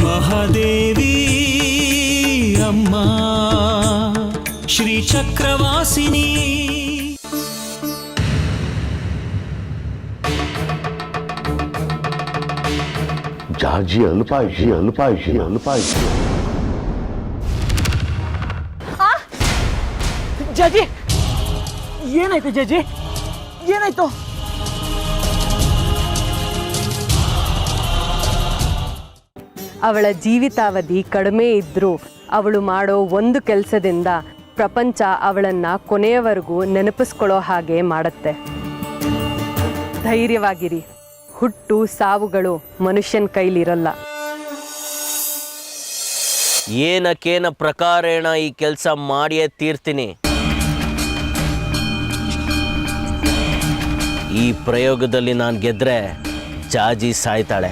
ಮಹಾದೇವಿ ಅಮ್ಮ ಶ್ರೀ ಚಕ್ರವಾಸಿನಿ. ಜಾಜಿ ಅಲ್ಪಾಯುಷಿ. ಜಾಜಿ ಏನಾಯ್ತು? ಜಾಜಿ ಏನಾಯ್ತು? ಅವಳ ಜೀವಿತಾವಧಿ ಕಡಿಮೆ ಇದ್ದರೂ ಅವಳು ಮಾಡೋ ಒಂದು ಕೆಲಸದಿಂದ ಪ್ರಪಂಚ ಅವಳನ್ನು ಕೊನೆಯವರೆಗೂ ನೆನಪಿಸ್ಕೊಳ್ಳೋ ಹಾಗೆ ಮಾಡುತ್ತೆ. ಧೈರ್ಯವಾಗಿರಿ. ಹುಟ್ಟು ಸಾವುಗಳು ಮನುಷ್ಯನ ಕೈಲಿರಲ್ಲ. ಏನಕ್ಕೇನ ಪ್ರಕಾರೇಣ ಈ ಕೆಲಸ ಮಾಡಿಯೇ ತೀರ್ತೀನಿ. ಈ ಪ್ರಯೋಗದಲ್ಲಿ ನಾನು ಗೆದ್ರೆ ಜಾಜಿ ಸಾಯ್ತಾಳೆ.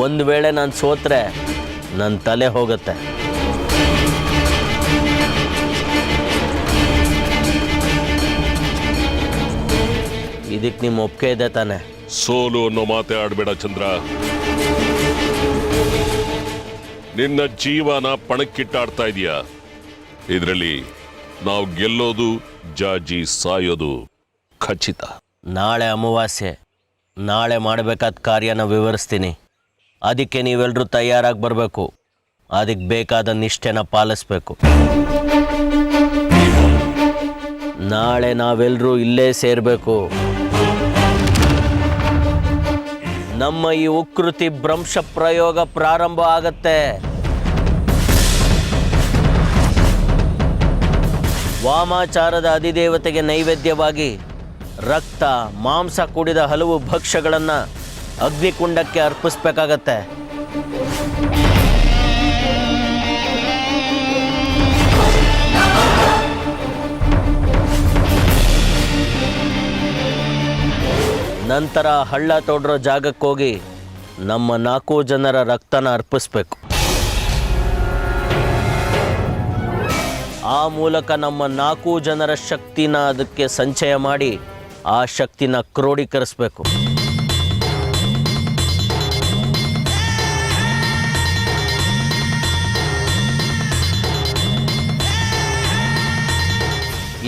ಒಂದು ವೇಳೆ ನಾನು ಸೋತ್ರೆ ನನ್ನ ತಲೆ ಹೋಗುತ್ತೆ. ಇದಕ್ಕೆ ನಿಮ್ಮ ಒಪ್ಪಿಗೆ ಇದೆ ತಾನೆ? ಸೋಲು ಅನ್ನೋ ಮಾತೇ ಆಡಬೇಡ ಚಂದ್ರ. ನಿನ್ನ ಜೀವನ ಪಣಕ್ಕಿಟ್ಟಾಡ್ತಾ ಇದೀಯ. ಇದರಲ್ಲಿ ನಾವು ಗೆಲ್ಲೋದು, ಜಾಜಿ ಸಾಯೋದು ಖಚಿತ. ನಾಳೆ ಅಮಾವಾಸ್ಯೆ. ನಾಳೆ ಮಾಡಬೇಕಾದ ಕಾರ್ಯನ ವಿವರಿಸ್ತೀನಿ. ಅದಕ್ಕೆ ನೀವೆಲ್ಲರೂ ತಯಾರಾಗಿ ಬರಬೇಕು. ಅದಕ್ಕೆ ಬೇಕಾದ ನಿಷ್ಠೆನ ಪಾಲಿಸ್ಬೇಕು. ನಾಳೆ ನಾವೆಲ್ಲರೂ ಇಲ್ಲೇ ಸೇರಬೇಕು. ನಮ್ಮ ಈ ಉಕೃತಿ ಭ್ರಂಶ ಪ್ರಯೋಗ ಪ್ರಾರಂಭ ಆಗತ್ತೆ. ವಾಮಾಚಾರದ ಅಧಿದೇವತೆಗೆ ನೈವೇದ್ಯವಾಗಿ ರಕ್ತ ಮಾಂಸ ಕೂಡಿದ ಹಲವು ಭಕ್ಷ್ಯಗಳನ್ನು ಅಗ್ನಿಕುಂಡಕ್ಕೆ ಅರ್ಪಿಸ್ಬೇಕಾಗತ್ತೆ. ನಂತರ ಹಳ್ಳ ತೋಡ್ರೋ ಜಾಗಕ್ಕೆ ಹೋಗಿ ನಮ್ಮ 4 ಜನರ ರಕ್ತನ ಅರ್ಪಿಸ್ಬೇಕು. ಆ ಮೂಲಕ ನಮ್ಮ 4 ಜನರ ಶಕ್ತಿನ ಅದಕ್ಕೆ ಸಂಚಯ ಮಾಡಿ ಆ ಶಕ್ತಿನ ಕ್ರೋಢೀಕರಿಸಬೇಕು.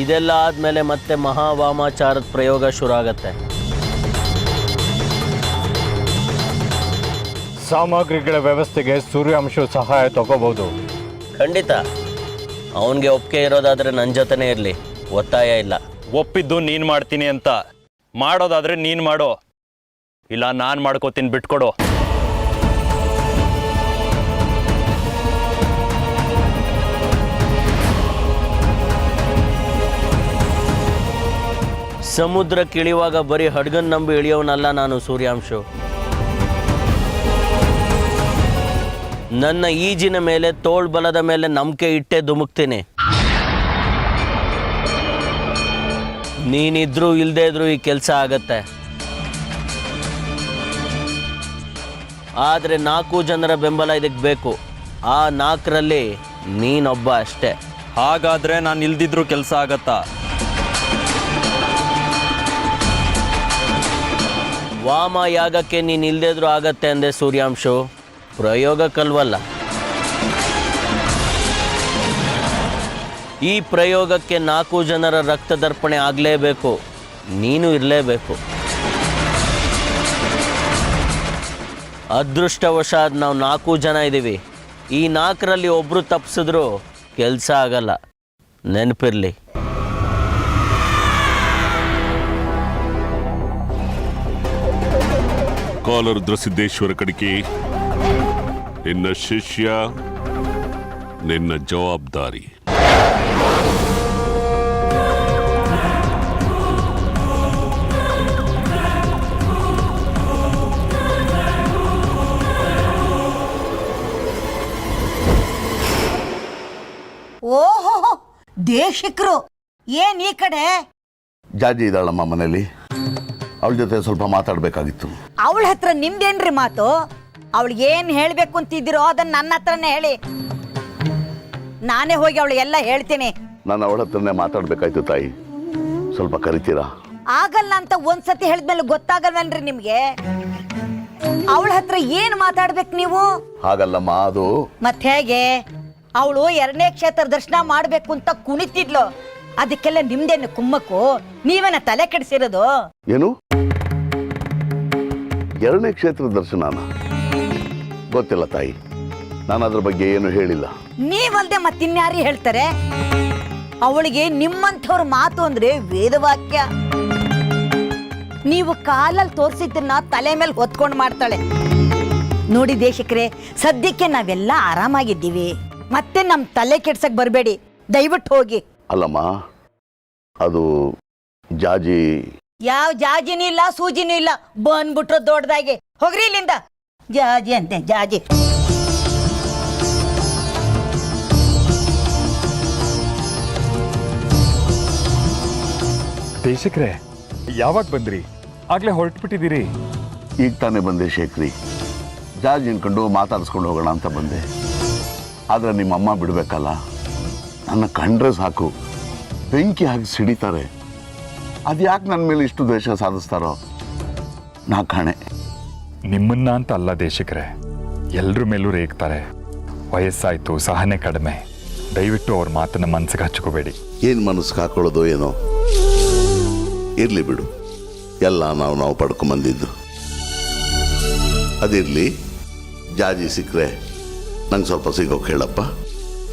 ಇದೆಲ್ಲ ಆದಮೇಲೆ ಮತ್ತೆ ಮಹಾವಾಮಾಚಾರದ ಪ್ರಯೋಗ ಶುರು ಆಗತ್ತೆ. ಸಾಮಗ್ರಿಗಳ ವ್ಯವಸ್ಥೆಗೆ ಸೂರ್ಯಾಂಶು ಸಹಾಯ ತಗೋಬಹುದು. ಖಂಡಿತ. ಅವನಿಗೆ ಒಪ್ಪಿಗೆ ಇರೋದಾದರೆ ನನ್ನ ಜೊತೆನೇ ಇರಲಿ, ಒತ್ತಾಯ ಇಲ್ಲ. ಒಪ್ಪಿದ್ದು ನೀನು ಮಾಡ್ತೀನಿ ಅಂತ. ಮಾಡೋದಾದರೆ ನೀನು ಮಾಡೋ, ಇಲ್ಲ ನಾನು ಮಾಡ್ಕೋತೀನಿ, ಬಿಟ್ಕೊಡು. ಸಮುದ್ರಕ್ಕೆ ಇಳಿಯುವಾಗ ಬರೀ ಹಡ್ಗನ್ ನಂಬಿ ಇಳಿಯೋನಲ್ಲ ನಾನು ಸೂರ್ಯಾಂಶು. ನನ್ನ ಈಜಿನ ಮೇಲೆ, ತೋಳ್ಬಲದ ಮೇಲೆ ನಂಬಿಕೆ ಇಟ್ಟೇ ಧುಮುಕ್ತೀನಿ. ನೀನಿದ್ರೂ ಇಲ್ಲದೇ ಇದ್ರೂ ಈ ಕೆಲಸ ಆಗತ್ತೆ. ಆದರೆ 4 ಜನರ ಬೆಂಬಲ ಇದಕ್ಕೆ ಬೇಕು. ಆ 4ರಲ್ಲಿ ನೀನೊಬ್ಬ ಅಷ್ಟೇ. ಹಾಗಾದರೆ ನಾನು ಇಲ್ದಿದ್ರೂ ಕೆಲಸ ಆಗತ್ತಾ? ವಾಮ ಯಾಗಕ್ಕೆ ನೀನು ಇಲ್ಲದಿದ್ರೂ ಆಗತ್ತೆ ಅಂದೆ ಸೂರ್ಯಾಂಶು, ಪ್ರಯೋಗಕ್ಕಲ್ವಲ್ಲ. ಈ ಪ್ರಯೋಗಕ್ಕೆ 4 ಜನರ ರಕ್ತದರ್ಪಣೆ ಆಗಲೇಬೇಕು. ನೀನು ಇರಲೇಬೇಕು. ಅದೃಷ್ಟವಶಾತ್ ನಾವು 4 ಜನ ಇದ್ದೀವಿ. ಈ 4ರಲ್ಲಿ ಒಬ್ಬರು ತಪ್ಪಿಸಿದ್ರೂ ಕೆಲಸ ಆಗಲ್ಲ, ನೆನಪಿರಲಿ. ಕಾಲರುದ್ರಸಿದ್ದೇಶ್ವರ ಕಡಿಕೆ, ನಿನ್ನ ಶಿಷ್ಯ, ನಿನ್ನ ಜವಾಬ್ದಾರಿ. ಓಹೋ, ದೇಶಿಕರು ಏನ್ ಈ ಕಡೆ? ಜಾಜಿ ಇದ್ದಾಳಮ್ಮ ಮನೇಲಿ, ಅವಳ ಜೊತೆ ಸ್ವಲ್ಪ ಮಾತಾಡಬೇಕಾಗಿತ್ತು. ಅವಳ ಹತ್ರ ನಿಮ್ದೇನ್ರಿ ಮಾತು? ಅವಳಿಗೆ ಏನ್ ಹೇಳ್ಬೇಕು ಅಂತಿದ್ದೀರೋ ಅದನ್ನ ನನ್ನ ಹತ್ರನೇ ಹೇಳಿ. ನಾನೇ ಹೋಗಿ ಅವಳು ಎಲ್ಲ ಹೇಳ್ತೀನಿ. ನಾನು ಅವಳ ಹತ್ರನೇ ಮಾತಾಡ್ಬೇಕಾಯ್ತು ತಾಯಿ, ಸ್ವಲ್ಪ ಕರಿತೀರಾ? ಆಗಲ್ಲ ಅಂತ ಒಂದ್ಸತಿ ಹೇಳಿದ್ಮೇಲೆ ಗೊತ್ತಾಗಲ್ವನ್ರಿ ನಿಮ್ಗೆ? ಅವಳ ಹತ್ರ ಏನ್ ಮಾತಾಡ್ಬೇಕು ನೀವು? ಹಾಗಲ್ಲಮ್ಮ, ಅದು ಮತ್ತೆ ಹೇಗೆ? ಅವಳು 2ನೇ ಕ್ಷೇತ್ರ ದರ್ಶನ ಮಾಡ್ಬೇಕು ಅಂತ ಕುಣಿತಿದ್ಲು. ಅದಕ್ಕೆಲ್ಲ ನಿಮ್ದೇನು ಕುಮ್ಮಕ್ಕು? ನೀವೇನ ತಲೆ ಕೆಡಿಸಿರೋದು? ಏನು 2ನೇ ಕ್ಷೇತ್ರ ದರ್ಶನನ? ಗೊತ್ತಿಲ್ಲ ತಾಯಿ, ನಾನು ಅದ್ರ ಬಗ್ಗೆ ಏನು ಹೇಳಿಲ್ಲ. ನೀವಲ್ದೆ ಮತ್ತಿನ್ಯಾರು ಹೇಳ್ತಾರೆ? ಅವಳಿಗೆ ನಿಮ್ಮಂಥವ್ರ ಮಾತು ಅಂದ್ರೆ ವೇದವಾಕ್ಯ. ನೀವು ಕಾಲಲ್ಲಿ ತೋರಿಸಿದ್ದನ್ನ ತಲೆ ಮೇಲೆ ಹೊತ್ಕೊಂಡು ಮಾಡ್ತಾಳೆ. ನೋಡಿ ದೇಶಕ್ರೆ, ಸದ್ಯಕ್ಕೆ ನಾವೆಲ್ಲ ಆರಾಮಾಗಿದ್ದೀವಿ. ಮತ್ತೆ ನಮ್ ತಲೆ ಕೆಡ್ಸಕ್ ಬರಬೇಡಿ, ದಯವಿಟ್ಟು ಹೋಗಿ. ಅಲ್ಲಮ್ಮ, ಅದು ಜಾಜಿ. ಯಾವ ಜಾಜಿನೂ ಇಲ್ಲ, ಸೂಜಿನೂ ಇಲ್ಲ, ಬಂದ್ಬಿಟ್ರು ದೊಡ್ಡದಾಗಿ. ಹೋಗ್ರಿ ಇಲ್ಲಿಂದ. ಜಾಜಿ ಅಂತೆ, ಜಾಜಿ. ದೇಶಕ್ರೆ, ಯಾವಾಗ ಬಂದ್ರಿ? ಆಗ್ಲೇ ಹೊರಟ್ಬಿಟ್ಟಿದ್ದೀರಿ. ಈಗ ತಾನೇ ಬಂದೆ ಶೇಖರಿ. ಜಾಜ್ ಅನ್ಕೊಂಡು ಮಾತಾಡಿಸ್ಕೊಂಡು ಹೋಗೋಣ ಅಂತ ಬಂದೆ. ಆದರೆ ನಿಮ್ಮಮ್ಮ ಬಿಡಬೇಕಲ್ಲ. ನನ್ನ ಕಂಡ್ರೆ ಸಾಕು ಬೆಂಕಿ ಹಾಕಿ ಸಿಡಿತಾರೆ. ಅದು ಯಾಕೆ ನನ್ನ ಮೇಲೆ ಇಷ್ಟು ದ್ವೇಷ ಸಾಧಿಸ್ತಾರೋ ನಾ ಕಾಣೆ. ನಿಮ್ಮನ್ನ ಅಂತ ಅಲ್ಲ ದೇಶಕ್ರೆ, ಎಲ್ರ ಮೇಲೂ ರೇಗ್ತಾರೆ. ವಯಸ್ಸಾಯ್ತು, ಸಹನೆ ಕಡಿಮೆ. ದಯವಿಟ್ಟು ಅವ್ರ ಮಾತನ್ನ ಮನ್ಸಿಗೆ ಹಚ್ಕೋಬೇಡಿ. ಏನು ಮನಸ್ಸಿಗೆ ಹಾಕೊಳ್ಳೋದು ಏನೋ. ಇರಲಿ ಬಿಡು, ಎಲ್ಲ ನಾವು ಪಡ್ಕೊಂಬಂದಿದ್ದು. ಅದಿರಲಿ, ಜಾಜಿ ಸಿಕ್ಕರೆ ನಂಗೆ ಸ್ವಲ್ಪ ಸಿಗೋಕೆ ಹೇಳಪ್ಪ.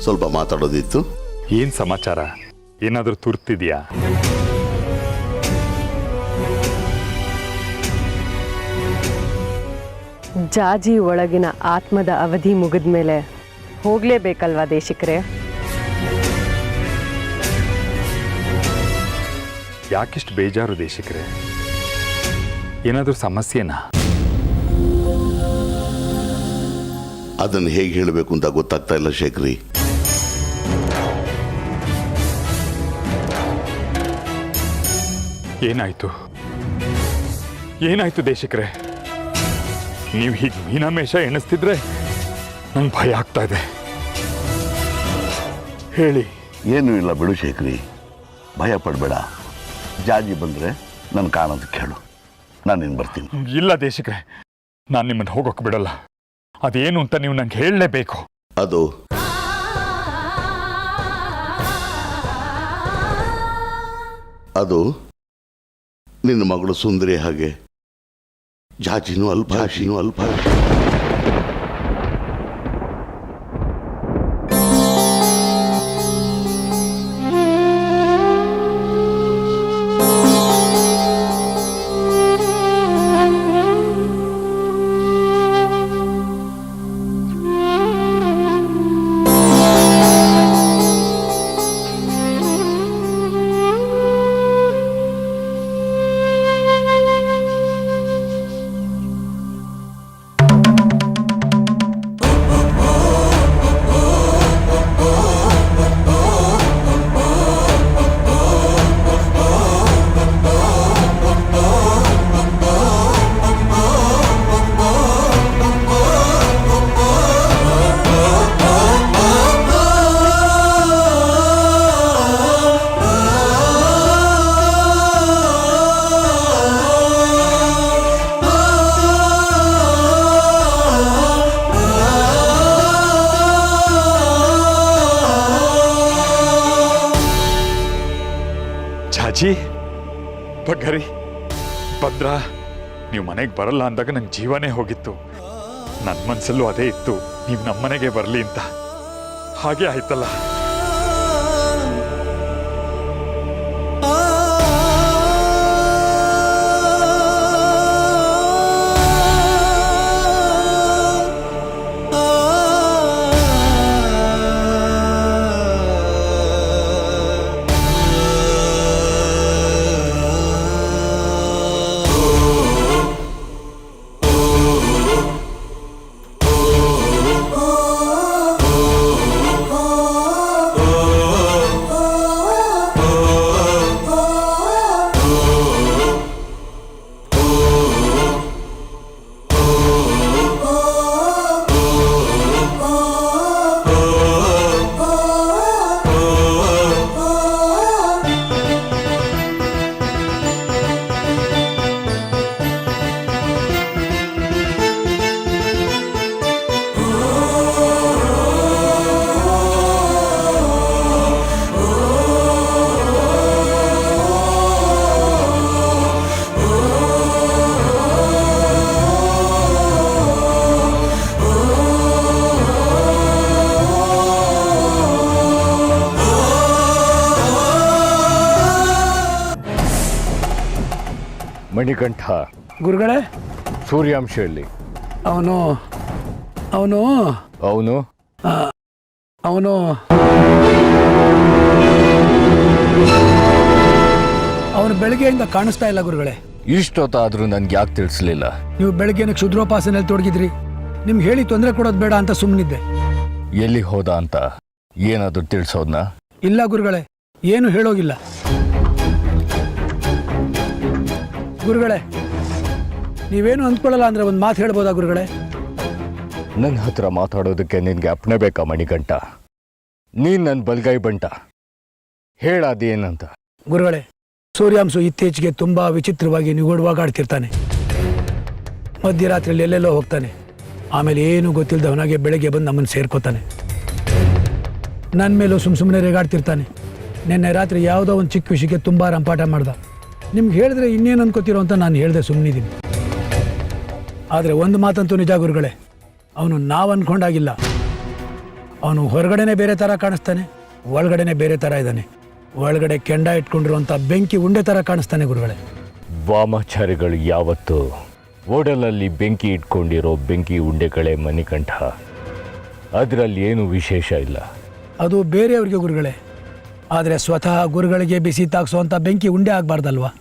ಸ್ವಲ್ಪ ಮಾತಾಡೋದಿತ್ತು. ಏನ್ ಸಮಾಚಾರ? ಏನಾದರೂ ತುರ್ತಿದ್ಯಾ? ಜಾಜಿ ಒಳಗಿನ ಆತ್ಮದ ಅವಧಿ ಮುಗಿದ್ಮೇಲೆ ಹೋಗ್ಲೇಬೇಕಲ್ವಾ ದೇಶಿಕ್ರೆ? ಯಾಕಿಷ್ಟು ಬೇಜಾರು ದೇಶಿಕ್ರೆ? ಏನಾದರೂ ಸಮಸ್ಯೆನಾ? ಅದನ್ನು ಹೇಗೆ ಹೇಳಬೇಕು ಅಂತ ಗೊತ್ತಾಗ್ತಾ ಇಲ್ಲ ಶೇಖರಿ. ಏನಾಯ್ತು? ಏನಾಯ್ತು ದೇಶಿಕ್ರೆ? ನೀವು ಹೀಗೆ ಮೀನಾಮೇಷ ಎಣಿಸ್ತಿದ್ರೆ ನಂಗೆ ಭಯ ಆಗ್ತಾ ಇದೆ. ಹೇಳಿ. ಏನೂ ಇಲ್ಲ ಬಿಡು ಶೇಖರಿ, ಭಯ ಪಡಬೇಡ. ಜಾಜಿ ಬಂದರೆ ನನ್ನ ಕಾಣೋದಕ್ಕೆ ಹೇಳು, ನಾನು ಇನ್ನು ಬರ್ತೀನಿ. ಇಲ್ಲ ದೇಶಿಕ್ರೆ, ನಾನು ನಿಮ್ಮನ್ನು ಹೋಗೋಕೆ ಬಿಡಲ್ಲ. ಅದೇನು ಅಂತ ನೀವು ನಂಗೆ ಹೇಳಲೇಬೇಕು. ಅದು ನಿನ್ನ ಮಗಳು ಸುಂದರಿ ಹಾಗೆ ಜಾಜಿನೂ ಅಲ್ಪ. ಜಾಜಿ, ಬಗ್ಗರಿ, ಭದ್ರ, ನೀವು ಮನೆಗೆ ಬರಲ್ಲ ಅಂದಾಗ ನನ್ನ ಜೀವನೇ ಹೋಗಿತ್ತು. ನನ್ನ ಮನಸ್ಸಲ್ಲೂ ಅದೇ ಇತ್ತು, ನೀವು ನಮ್ಮನೆಗೆ ಬರಲಿ ಅಂತ. ಹಾಗೆ ಆಯ್ತಲ್ಲ. ಮಣಿಕಂಠ ಗುರುಗಳೇ ಸೂರ್ಯಾಂಶ ಎಲ್ಲಿ? ಅವನು ಅವನು ಅವನು ಅವನು ಅವನು ಬೆಳಗ್ಗೆಯಿಂದ ಕಾಣಿಸ್ತಾ ಇಲ್ಲ ಗುರುಗಳೇ. ಇಷ್ಟೊತ್ತಾದ್ರೂ ನನ್ಗೆ ಯಾಕೆ ತಿಳಿಸ್ಲಿಲ್ಲ? ನೀವು ಬೆಳಗ್ಗೆನ ಕ್ಷುದ್ರೋಪಾಸನೆಯಲ್ಲಿ ತೊಡಗಿದ್ರಿ. ನಿಮ್ಗೆ ಹೇಳಿ ತೊಂದರೆ ಕೊಡೋದು ಬೇಡ ಅಂತ ಸುಮ್ಮನಿದ್ದೆ. ಎಲ್ಲಿ ಹೋದ ಅಂತ ಏನಾದರೂ ತಿಳಿಸೋದ್ನ? ಇಲ್ಲ ಗುರುಗಳೇ, ಏನು ಹೇಳೋಗಿಲ್ಲ. ಗುರುಗಳೇ, ನೀವೇನು ಅಂದ್ಕೊಳ್ಳಲ್ಲ ಅಂದ್ರೆ ಒಂದು ಮಾತು ಹೇಳ್ಬೋದಾ ಗುರುಗಳೇ? ನನ್ನ ಹತ್ರ ಮಾತಾಡೋದಕ್ಕೆ ನಿನ್ಗೆ ಅಪ್ಪಣೆ ಬೇಕಾ ಮಣಿಕಂಠ? ನೀನ್ ನನ್ನ ಬಲ್ಗೈ ಬಂಟ. ಹೇಳಾದೇನಂತ? ಗುರುಗಳೇ, ಸೂರ್ಯಾಂಶು ಇತ್ತೀಚೆಗೆ ತುಂಬಾ ವಿಚಿತ್ರವಾಗಿ ನಿಗೂಢವಾಗಾಡ್ತಿರ್ತಾನೆ. ಮಧ್ಯರಾತ್ರಿಯಲ್ಲಿ ಎಲ್ಲೆಲ್ಲೋ ಹೋಗ್ತಾನೆ. ಆಮೇಲೆ ಏನು ಗೊತ್ತಿಲ್ಲದವನಾಗೆ ಬೆಳಗ್ಗೆ ಬಂದು ನಮ್ಮನ್ನು ಸೇರ್ಕೋತಾನೆ. ನನ್ನ ಮೇಲೂ ಸುಮ್ಮನೆ ರೇಗಾಡ್ತಿರ್ತಾನೆ. ನಿನ್ನೆ ರಾತ್ರಿ ಯಾವುದೋ ಒಂದು ಚಿಕ್ಕ ವಿಷಯಕ್ಕೆ ತುಂಬ ರಂಪಾಟ ಮಾಡ್ದ. ನಿಮ್ಗೆ ಹೇಳಿದ್ರೆ ಇನ್ನೇನು ಅನ್ಕೋತಿರೋ ಅಂತ ನಾನು ಹೇಳಿದೆ ಸುಮ್ಮನಿದ್ದೀನಿ. ಆದರೆ ಒಂದು ಮಾತಂತೂ ನಿಜ ಗುರುಗಳೇ, ಅವನು ನಾವು ಅಂದ್ಕೊಂಡಾಗಿಲ್ಲ. ಅವನು ಹೊರಗಡೆನೆ ಬೇರೆ ಥರ ಕಾಣಿಸ್ತಾನೆ, ಒಳಗಡೆನೆ ಬೇರೆ ಥರ ಇದ್ದಾನೆ. ಒಳಗಡೆ ಕೆಂಡ ಇಟ್ಕೊಂಡಿರುವಂಥ ಬೆಂಕಿ ಉಂಡೆ ಥರ ಕಾಣಿಸ್ತಾನೆ ಗುರುಗಳೇ. ವಾಮಾಚಾರಿಗಳು ಯಾವತ್ತೂ ಓಡಲಲ್ಲಿ ಬೆಂಕಿ ಇಟ್ಕೊಂಡಿರೋ ಬೆಂಕಿ ಉಂಡೆಗಳೇ ಮಣಿಕಂಠ. ಅದರಲ್ಲಿ ಏನು ವಿಶೇಷ ಇಲ್ಲ. ಅದು ಬೇರೆಯವ್ರಿಗೆ ಗುರುಗಳೇ, ಆದರೆ ಸ್ವತಃ ಗುರುಗಳಿಗೆ ಬಿಸಿ ತಾಗಿಸುವಂಥ ಬೆಂಕಿ ಉಂಡೆ ಆಗಬಾರ್ದಲ್ವಾ?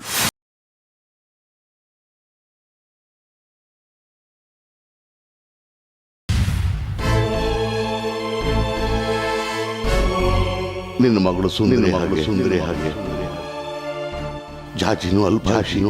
ನಿನ್ನ ಮಗಳು ಸುಂದರಿ ಹಾಗೆ ಜಾಜಿನೂ ಅಲ್ಭಾಷಿ.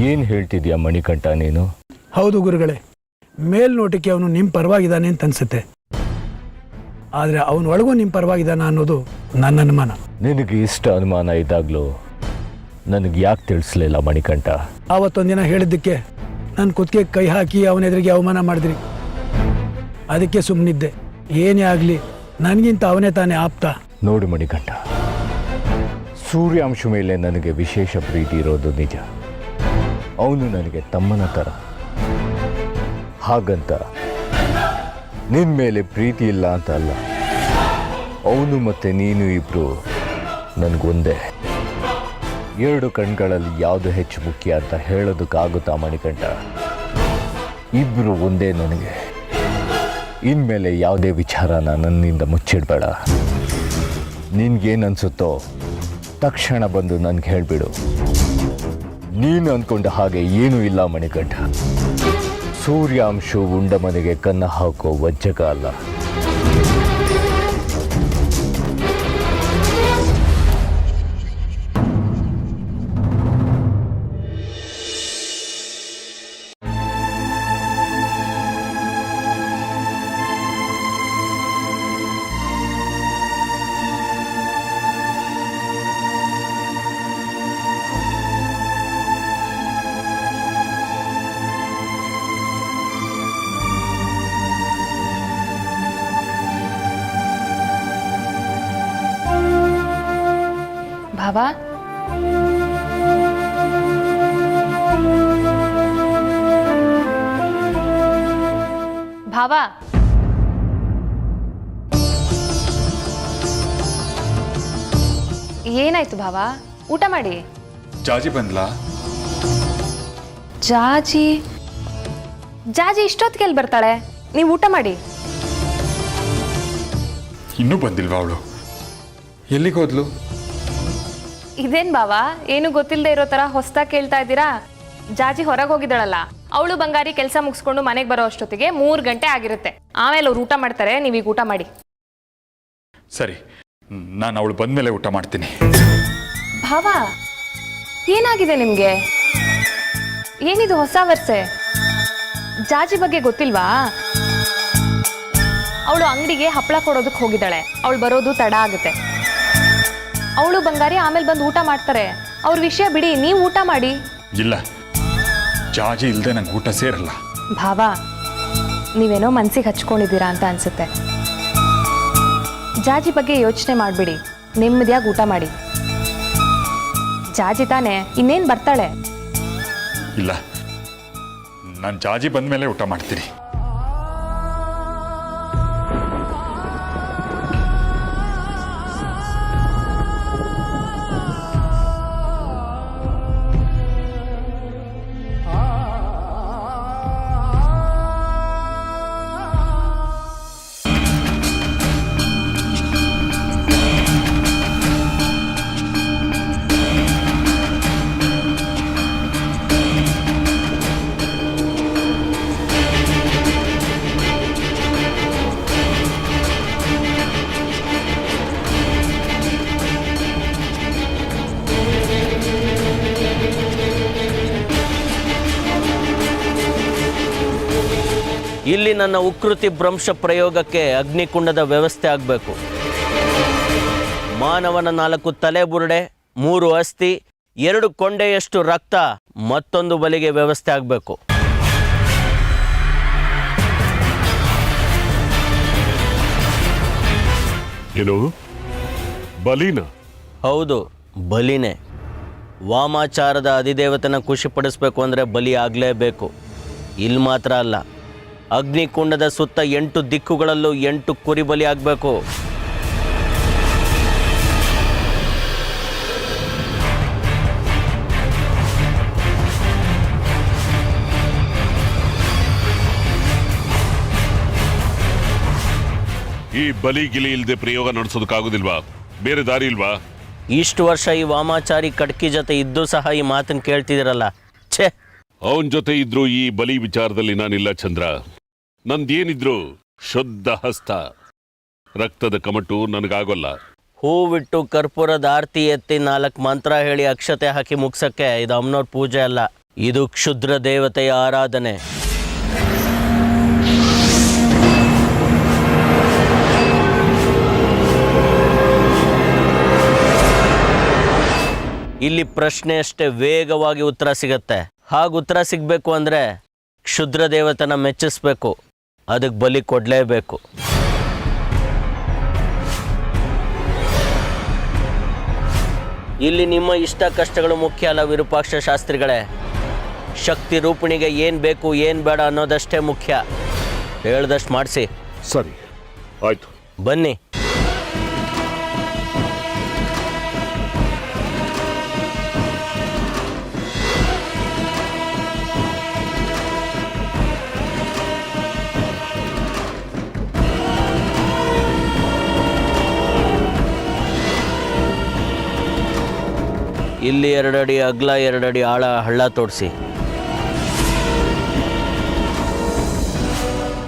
ಏನು ಹೇಳ್ತಿದ್ಯಾ ಮಣಿಕಂಠ ನೀನು? ಹೌದು ಗುರುಗಳೇ, ಮೇಲ್ನೋಟಕ್ಕೆ ಅವನು ನಿಮ್ಮ ಪರವಾಗಿದ್ದಾನೆ ಅಂತ ಅನ್ಸುತ್ತೆ. ಆದರೆ ಅವನ ಒಳಗೂ ನಿಮ್ಮ ಪರವಾಗಿದ್ದಾನ ಅನ್ನೋದು ನನ್ನ ಅನುಮಾನ. ನಿನಗೆ ಇಷ್ಟ ಅನುಮಾನ ಇದ್ದಾಗಲೂ ನನಗೆ ಯಾಕೆ ತಿಳಿಸ್ಲಿಲ್ಲ ಮಣಿಕಂಠ? ಆವತ್ತೊಂದಿನ ಹೇಳಿದ್ದಕ್ಕೆ ನನ್ನ ಕುತ್ತಿಗೆ ಕೈ ಹಾಕಿ ಅವನ ಎದುರಿಗೆ ಅವಮಾನ ಮಾಡಿದ್ರಿ. ಅದಕ್ಕೆ ಸುಮ್ಮನಿದ್ದೆ. ಏನೇ ಆಗಲಿ ನನಗಿಂತ ಅವನೇ ತಾನೇ ಆಪ್ತ. ನೋಡು ಮಣಿಕಂಠ, ಸೂರ್ಯಾಂಶ ಮೇಲೆ ನನಗೆ ವಿಶೇಷ ಪ್ರೀತಿ ಇರೋದು ನಿಜ. ಅವನು ನನಗೆ ತಮ್ಮನ ಥರ. ಹಾಗಂತ ನಿನ್ನ ಮೇಲೆ ಪ್ರೀತಿ ಇಲ್ಲ ಅಂತ ಅಲ್ಲ. ಅವನು ಮತ್ತು ನೀನು ಇಬ್ಬರು ನನಗೊಂದೇ. ಎರಡು ಕಣ್ಗಳಲ್ಲಿ ಯಾವುದು ಹೆಚ್ಚು ಮುಖ್ಯ ಅಂತ ಹೇಳೋದಕ್ಕಾಗುತ್ತಾ ಮಣಿಕಂಠ? ಇಬ್ಬರು ಒಂದೇ ನನಗೆ. ಇನ್ಮೇಲೆ ಯಾವುದೇ ವಿಚಾರನ ನನ್ನಿಂದ ಮುಚ್ಚಿಡಬೇಡ. ನಿನ್ಗೇನನ್ಸುತ್ತೋ ತಕ್ಷಣ ಬಂದು ನನಗೆ ಹೇಳಿಬಿಡು. ನೀನು ಅಂದ್ಕೊಂಡ ಹಾಗೆ ಏನೂ ಇಲ್ಲ ಮಣಿಕಂಠ. ಸೂರ್ಯಾಂಶು ಉಂಡ ಮನೆಗೆ ಕನ್ನ ಹಾಕೋ ವಂಚಕ ಅಲ್ಲ. ಭಾವ, ಭಾವ, ಏನಾಯ್ತು ಭಾವ? ಊಟ ಮಾಡಿ. ಜಾಜಿ ಬಂದ್ಲಾ? ಜಾಜಿ ಜಾಜಿ ಇಷ್ಟೊತ್ತಿಗೆ ಎಲ್ಲಿ ಬರ್ತಾಳೆ? ನೀವು ಊಟ ಮಾಡಿ. ಇನ್ನೂ ಬಂದಿಲ್ವಾ ಅವಳು? ಎಲ್ಲಿಗೆ ಹೋದ್ಲು? ಇದೇನ್ ಬಾವಾ, ಏನು ಗೊತ್ತಿಲ್ಲದೆ ಇರೋ ಥರ ಹೊಸ್ದಾಗಿ ಕೇಳ್ತಾ ಇದ್ದೀರಾ? ಜಾಜಿ ಹೊರಗೆ ಹೋಗಿದ್ದಾಳಲ್ಲ, ಅವಳು ಬಂಗಾರಿ ಕೆಲಸ ಮುಗಿಸ್ಕೊಂಡು ಮನೆಗೆ ಬರೋ ಅಷ್ಟೊತ್ತಿಗೆ 3 ಗಂಟೆ ಆಗಿರುತ್ತೆ. ಆಮೇಲೆ ಅವ್ರು ಊಟ ಮಾಡ್ತಾರೆ, ನೀವೀಗ ಊಟ ಮಾಡಿ. ಸರಿ, ನಾನು ಅವಳು ಬಂದಮೇಲೆ ಊಟ ಮಾಡ್ತೀನಿ. ಭಾವ, ಏನಾಗಿದೆ ನಿಮಗೆ? ಏನಿದು ಹೊಸ ವರ್ಷೆ? ಜಾಜಿ ಬಗ್ಗೆ ಗೊತ್ತಿಲ್ವಾ? ಅವಳು ಅಂಗಡಿಗೆ ಹಪ್ಪಳ ಕೊಡೋದಕ್ಕೆ ಹೋಗಿದ್ದಾಳೆ. ಅವಳು ಬರೋದು ತಡ ಆಗುತ್ತೆ. ಅವಳು ಬಂಗಾರಿ ಆಮೇಲೆ ಬಂದು ಊಟ ಮಾಡ್ತಾರೆ. ಅವ್ರ ವಿಷಯ ಬಿಡಿ, ನೀವು ಊಟ ಮಾಡಿ. ಇಲ್ಲ, ಜಾಜಿ ಇಲ್ಲದೆ ನಂಗೆ ಊಟ ಸೇರಲ್ಲ. ಭಾವ, ನೀವೇನೋ ಮನ್ಸಿಗೆ ಹಚ್ಕೊಂಡಿದ್ದೀರಾ ಅಂತ ಅನ್ಸುತ್ತೆ. ಜಾಜಿ ಬಗ್ಗೆ ಯೋಚನೆ ಮಾಡಿಬಿಡಿ, ನೆಮ್ಮದಿಯಾಗಿ ಊಟ ಮಾಡಿ. ಜಾಜಿ ತಾನೆ, ಇನ್ನೇನು ಬರ್ತಾಳೆ. ಇಲ್ಲ, ನಾನು ಜಾಜಿ ಬಂದಮೇಲೆ ಊಟ ಮಾಡ್ತೀನಿ. ಇಲ್ಲಿ ನನ್ನ ಉಕೃತಿ ಭ್ರಂಶ ಪ್ರಯೋಗಕ್ಕೆ ಅಗ್ನಿಕುಂಡದ ವ್ಯವಸ್ಥೆ ಆಗಬೇಕು. ಮಾನವನ 4 ತಲೆ ಬುರುಡೆ, 3 ಅಸ್ಥಿ, 2 ಕೊಂಡೆಯಷ್ಟು ರಕ್ತ, ಮತ್ತೊಂದು ಬಲಿಗೆ ವ್ಯವಸ್ಥೆ ಆಗಬೇಕು. ಏನು ಬಲಿನ? ಹೌದು, ಬಲಿನೇ. ವಾಮಾಚಾರದ ಅಧಿದೇವತನ ಖುಷಿಪಡಿಸ್ಬೇಕು ಅಂದರೆ ಬಲಿ ಆಗಲೇಬೇಕು. ಇಲ್ಲಿ ಮಾತ್ರ ಅಲ್ಲ, ಅಗ್ನಿಕುಂಡದ ಸುತ್ತ 8 ದಿಕ್ಕುಗಳಲ್ಲೂ 8 ಕುರಿ ಬಲಿ ಆಗಬೇಕು. ಈ ಬಲಿ ಗಿಲಿ ಇಲ್ಲದೆ ಪ್ರಯೋಗ ನಡೆಸೋದಕ್ಕಾಗೋದಿಲ್ವಾ? ಬೇರೆ ದಾರಿ ಇಲ್ವಾ? ಇಷ್ಟು ವರ್ಷ ಈ ವಾಮಾಚಾರಿ ಕಡ್ಕಿ ಜೊತೆ ಇದ್ದು ಸಹ ಈ ಮಾತನ್ನು ಕೇಳ್ತಿದ್ದೀರಲ್ಲ, ಛೇ. ಅವನ ಜೊತೆ ಇದ್ರು ಈ ಬಲಿ ವಿಚಾರದಲ್ಲಿ ನಾನಿಲ್ಲ ಚಂದ್ರ. ನಂದೇನಿದ್ರು ಶುದ್ಧ ಹಸ್ತ, ರಕ್ತದ ಕಮಟು ನನಗಾಗೋಲ್ಲ. ಹೂವಿಟ್ಟು ಕರ್ಪೂರದ ಆರತಿ ಎತ್ತಿ 4 ಮಂತ್ರ ಹೇಳಿ ಅಕ್ಷತೆ ಹಾಕಿ ಮುಗ್ಸಕ್ಕೆ ಇದು ಅಮ್ಮನವ್ರ ಪೂಜೆ ಅಲ್ಲ, ಇದು ಕ್ಷುದ್ರ ದೇವತೆಯ ಆರಾಧನೆ. ಇಲ್ಲಿ ಪ್ರಶ್ನೆ ಅಷ್ಟೇ ವೇಗವಾಗಿ ಉತ್ತರ ಸಿಗತ್ತೆ. ಹಾಗೆ ಉತ್ತರ ಸಿಗಬೇಕು ಅಂದರೆ ಕ್ಷುದ್ರ ದೇವತನ ಮೆಚ್ಚಿಸ್ಬೇಕು, ಅದಕ್ಕೆ ಬಲಿ ಕೊಡಲೇಬೇಕು. ಇಲ್ಲಿ ನಿಮ್ಮ ಇಷ್ಟ ಕಷ್ಟಗಳು ಮುಖ್ಯ ಅಲ್ಲ ವಿರೂಪಾಕ್ಷ ಶಾಸ್ತ್ರಿಗಳೇ. ಶಕ್ತಿ ರೂಪಿಣಿಗೆ ಏನು ಬೇಕು ಏನು ಬೇಡ ಅನ್ನೋದಷ್ಟೇ ಮುಖ್ಯ. ಹೇಳ್ದಷ್ಟು ಮಾಡಿಸಿ. ಸರಿ, ಆಯ್ತು, ಬನ್ನಿ. ಇಲ್ಲಿ 2 ಅಡಿ ಅಗಲ 2 ಅಡಿ ಆಳ ಹಳ್ಳ ತೋಡಿಸಿ.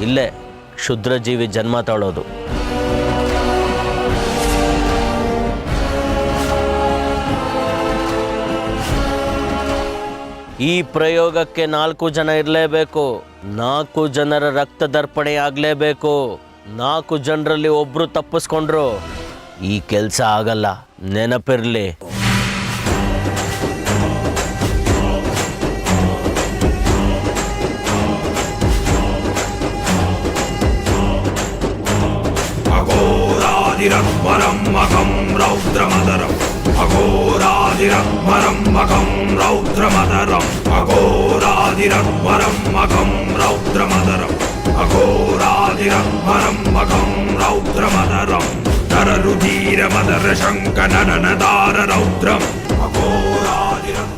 ಇಲ್ಲೇ ಕ್ಷುದ್ರ ಜೀವಿ ಜನ್ಮ ತಾಳೋದು. ಈ ಪ್ರಯೋಗಕ್ಕೆ 4 ಜನ ಇರಲೇಬೇಕು. 4 ಜನರ ರಕ್ತದರ್ಪಣೆ ಆಗಲೇಬೇಕು. 4 ಜನರಲ್ಲಿ ಒಬ್ರು ತಪ್ಪಿಸ್ಕೊಂಡ್ರು ಈ ಕೆಲಸ ಆಗಲ್ಲ, ನೆನಪಿರಲಿ. अघोरादिरत्मरं मघं रौद्रमदरम् अघोरादिरत्मरं मघं रौद्रमदरम् अघोरादिरत्मरं मघं रौद्रमदरम् अघोरादिरत्मरं मघं रौद्रमदरम् नररुधिरमदरशङ्कननदार रौद्रम् अघोरादिरम्